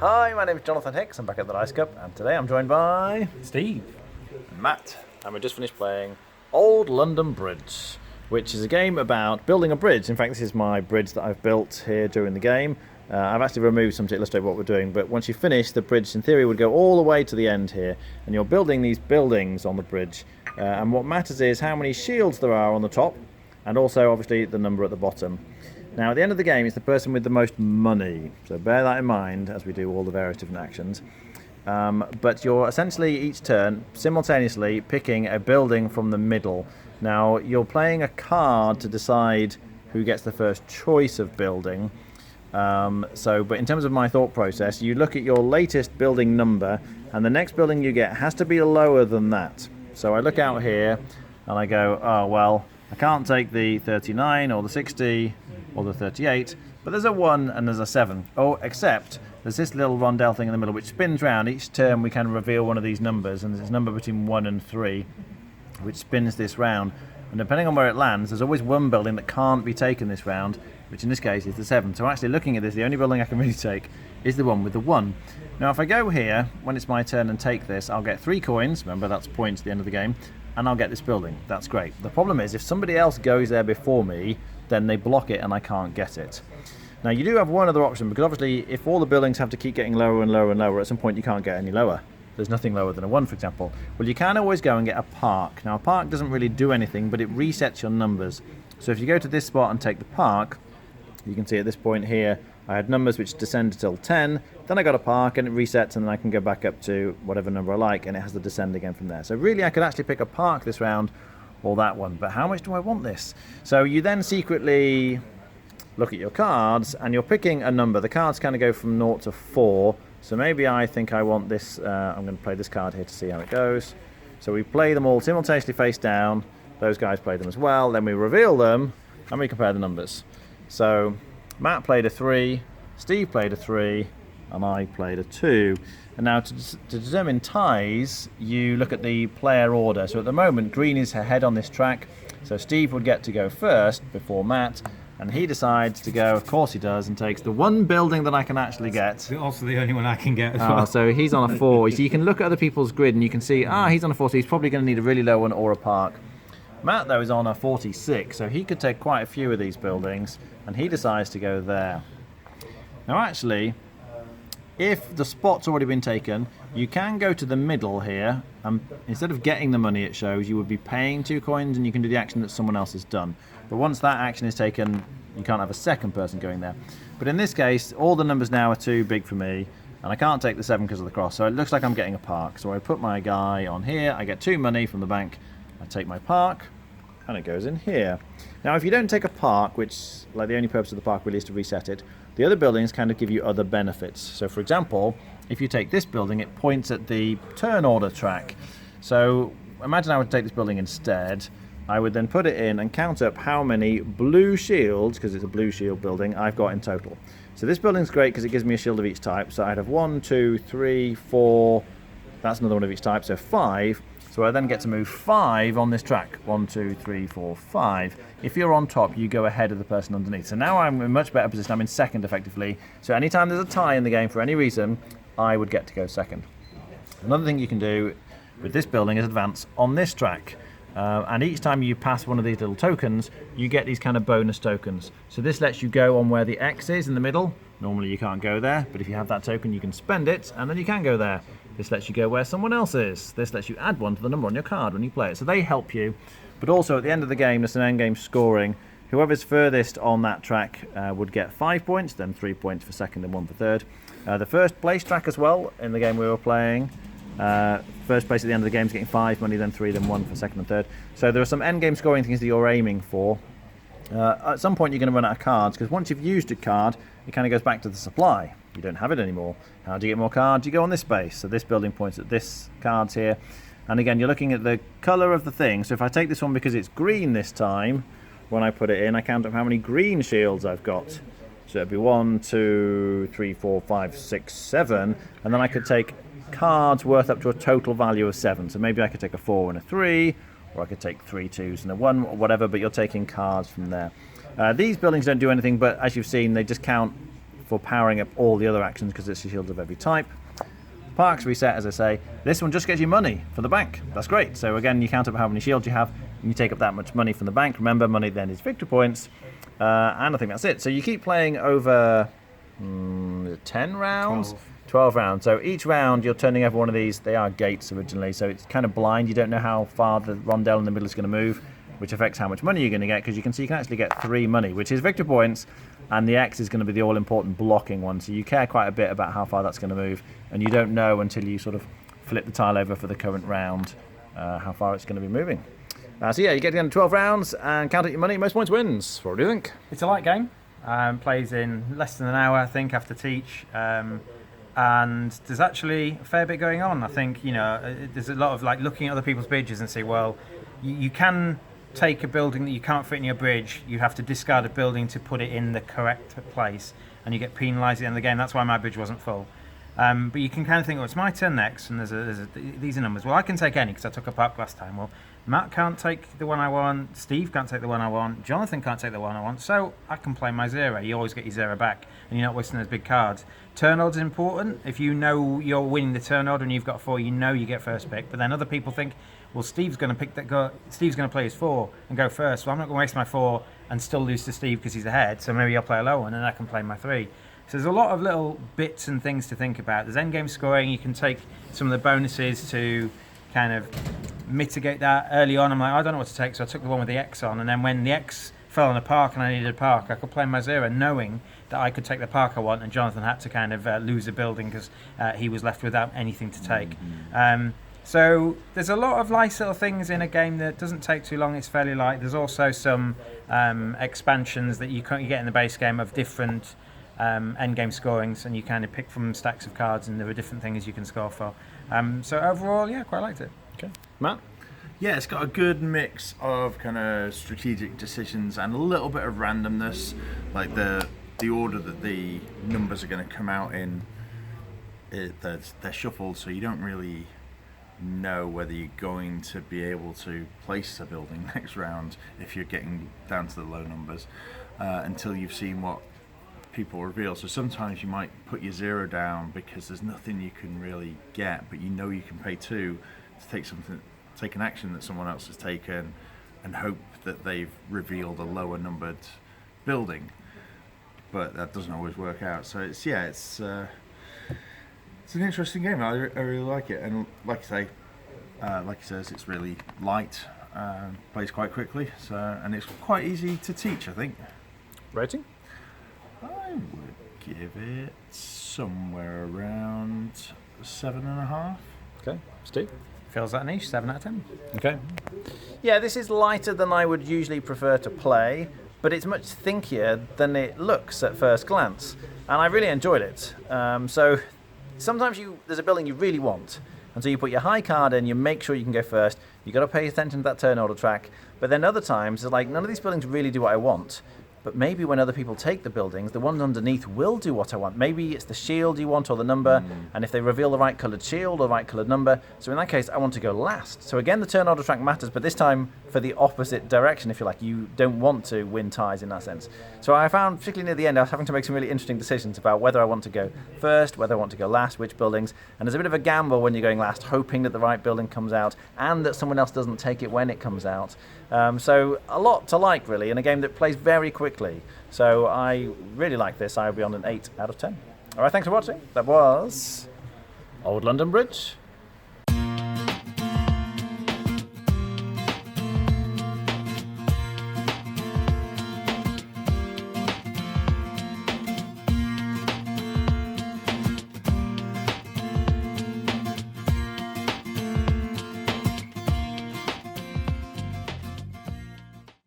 Hi, my name is Jonathan Hicks, I'm back at the Dice Cup, and today I'm joined by... Steve. And Matt. And we just finished playing Old London Bridge, which is a game about building a bridge. In fact, this is my bridge that I've built here during the game. I've actually removed some to illustrate what we're doing, but once you finish, the bridge in theory would go all the way to the end here, and you're building these buildings on the bridge, and what matters is how many shields there are on the top, and also obviously the number at the bottom. Now at the end of the game, it's the person with the most money, so bear that in mind as we do all the various different actions. But you're essentially each turn simultaneously picking a building from the middle. Now you're playing a card to decide who gets the first choice of building. But in terms of my thought process, you look at your latest building number, and the next building you get has to be lower than that. So I look out here and I go, oh well, I can't take the 39 or the 60 or the 38, but there's a 1 and there's a 7. Oh, except there's this little rondelle thing in the middle which spins round. Each turn we can reveal one of these numbers, and there's a number between 1 and 3 which spins this round. And depending on where it lands, there's always one building that can't be taken this round, which in this case is the 7. So actually looking at this, the only building I can really take is the one with the 1. Now if I go here, when it's my turn, and take this, I'll get 3 coins, remember that's points at the end of the game, and I'll get this building. That's great. The problem is if somebody else goes there before me, then they block it and I can't get it. Now you do have one other option, because obviously if all the buildings have to keep getting lower and lower and lower, at some point you can't get any lower. There's nothing lower than a 1, for example. Well, you can always go and get a park. Now a park doesn't really do anything, but it resets your numbers. So if you go to this spot and take the park, you can see at this point here I had numbers which descend till 10, then I got a park and it resets, and then I can go back up to whatever number I like, and it has to descend again from there. So really I could actually pick a park this round or that one, but how much do I want this? So you then secretly look at your cards and you're picking a number. The cards kind of go from 0 to 4, so maybe I think I want this. I'm going to play this card here to see how it goes. So we play them all simultaneously face down, those guys play them as well, then we reveal them and we compare the numbers. So Matt played a 3, Steve played a 3, and I played a 2. And now to determine ties, you look at the player order. So at the moment, green is ahead on this track, so Steve would get to go first before Matt, and he decides to go, of course he does, and takes the one building that I can actually get. Also the only one I can get as well. So he's on a 4. So you can look at other people's grid and you can see, he's on a 4, so he's probably going to need a really low one or a park. Matt, though, is on a 46, so he could take quite a few of these buildings, and he decides to go there. Now actually, if the spot's already been taken, you can go to the middle here, and instead of getting the money it shows, you would be paying 2 coins, and you can do the action that someone else has done. But once that action is taken, you can't have a second person going there. But in this case, all the numbers now are too big for me, and I can't take the 7 because of the cross, so it looks like I'm getting a park. So I put my guy on here, I get 2 money from the bank, I take my park, and it goes in here. Now if you don't take a park, which, like, the only purpose of the park really is to reset it, the other buildings kind of give you other benefits. So for example, if you take this building, it points at the turn order track. So imagine I would take this building instead. I would then put it in and count up how many blue shields, because it's a blue shield building, I've got in total. So this building's great because it gives me a shield of each type. So I'd have 1, 2, 3, 4, that's another one of each type, so 5. So I then get to move 5 on this track. 1, 2, 3, 4, 5. If you're on top, you go ahead of the person underneath. So now I'm in a much better position. I'm in second, effectively. So anytime there's a tie in the game for any reason, I would get to go second. Another thing you can do with this building is advance on this track. And each time you pass one of these little tokens, you get these kind of bonus tokens. So this lets you go on where the X is in the middle. Normally you can't go there, but if you have that token, you can spend it, and then you can go there. This lets you go where someone else is. This lets you add 1 to the number on your card when you play it. So they help you. But also at the end of the game, there's an end game scoring. Whoever's furthest on that track would get 5 points, then 3 points for second and 1 for third. The first place track as well, in the game we were playing, first place at the end of the game is getting 5 money, then 3, then 1 for second and third. So there are some end game scoring things that you're aiming for. At some point you're going to run out of cards, because once you've used a card, it kind of goes back to the supply. You don't have it anymore. How do you get more cards? You go on this space. So this building points at this cards here. And again, you're looking at the colour of the thing. So if I take this one because it's green this time, when I put it in, I count up how many green shields I've got. So it'd be 1, 2, 3, 4, 5, 6, 7. And then I could take cards worth up to a total value of 7. So maybe I could take a 4 and a 3, or I could take 3 2s and a 1, or whatever, but you're taking cards from there. These buildings don't do anything, but as you've seen, they just count for powering up all the other actions because it's the shields of every type. Parks reset, as I say. This one just gets you money for the bank. That's great. So again, you count up how many shields you have, and you take up that much money from the bank. Remember, money then is victory points. And I think that's it. So you keep playing over 10 rounds? 12 rounds. So each round, you're turning over one of these. They are gates originally, so it's kind of blind. You don't know how far the rondel in the middle is going to move, which affects how much money you're going to get, because you can see you can actually get 3 money, which is victory points, and the X is going to be the all-important blocking one. So you care quite a bit about how far that's going to move, and you don't know until you sort of flip the tile over for the current round how far it's going to be moving. So yeah, you get down to 12 rounds and count out your money. Most points wins. What do you think? It's a light game. Plays in less than an hour, I think, after teach. And there's actually a fair bit going on. I think, there's a lot of like looking at other people's bridges and say, well, you can take a building that you can't fit in your bridge. You have to discard a building to put it in the correct place, and you get penalised at the end of the game. That's why my bridge wasn't full. But you can kind of think, it's my turn next, and these are numbers. Well, I can take any because I took a park last time. Well, Matt can't take the one I want. Steve can't take the one I want. Jonathan can't take the one I want. So I can play my 0. You always get your 0 back, and you're not wasting those big cards. Turn order is important. If you know you're winning the turn order and you've got 4, you get first pick. But then other people think, well, Steve's going to pick that. Steve's going to play his 4 and go first. So I'm not going to waste my 4 and still lose to Steve because he's ahead. So maybe I'll play a low one and I can play my 3. So there's a lot of little bits and things to think about. There's endgame scoring. You can take some of the bonuses to kind of mitigate that. Early on, I'm like, I don't know what to take, so I took the one with the X on. And then when the X fell on a park and I needed a park, I could play my 0 knowing that I could take the park I want, and Jonathan had to kind of lose a building because he was left without anything to take. So there's a lot of nice little things in a game that doesn't take too long. It's fairly light. There's also some expansions that you get in the base game of different endgame scorings, and you kind of pick from stacks of cards, and there are different things you can score for. So overall, yeah, quite liked it. Okay, Matt? Yeah, it's got a good mix of kind of strategic decisions and a little bit of randomness, like the order that the numbers are going to come out in. They're shuffled, so you don't really know whether you're going to be able to place a building next round if you're getting down to the low numbers until you've seen what people reveal. So sometimes you might put your 0 down because there's nothing you can really get, but you know you can pay 2 to take an action that someone else has taken and hope that they've revealed a lower numbered building, but that doesn't always work out. So it's an interesting game. I really like it, and like he says, it's really light, plays quite quickly, and it's quite easy to teach, I think. Rating? I would give it somewhere around 7.5. Okay, Steve? Feels that niche, 7 out of 10. Okay. Yeah, this is lighter than I would usually prefer to play, but it's much thinkier than it looks at first glance, and I really enjoyed it. So sometimes there's a building you really want, and so you put your high card in, you make sure you can go first, you've got to pay attention to that turn order track, but then other times, it's like, none of these buildings really do what I want. But maybe when other people take the buildings, the ones underneath will do what I want. Maybe it's the shield you want or the number, and if they reveal the right coloured shield or the right coloured number, so in that case, I want to go last. So again, the turn order track matters, but this time for the opposite direction, if you like. You don't want to win ties in that sense. So I found, particularly near the end, I was having to make some really interesting decisions about whether I want to go first, whether I want to go last, which buildings, and there's a bit of a gamble when you're going last, hoping that the right building comes out, and that someone else doesn't take it when it comes out. So a lot to like, really, in a game that plays very quickly. So I really like this. I'll be on an 8 out of 10. All right, thanks for watching. That was Old London Bridge.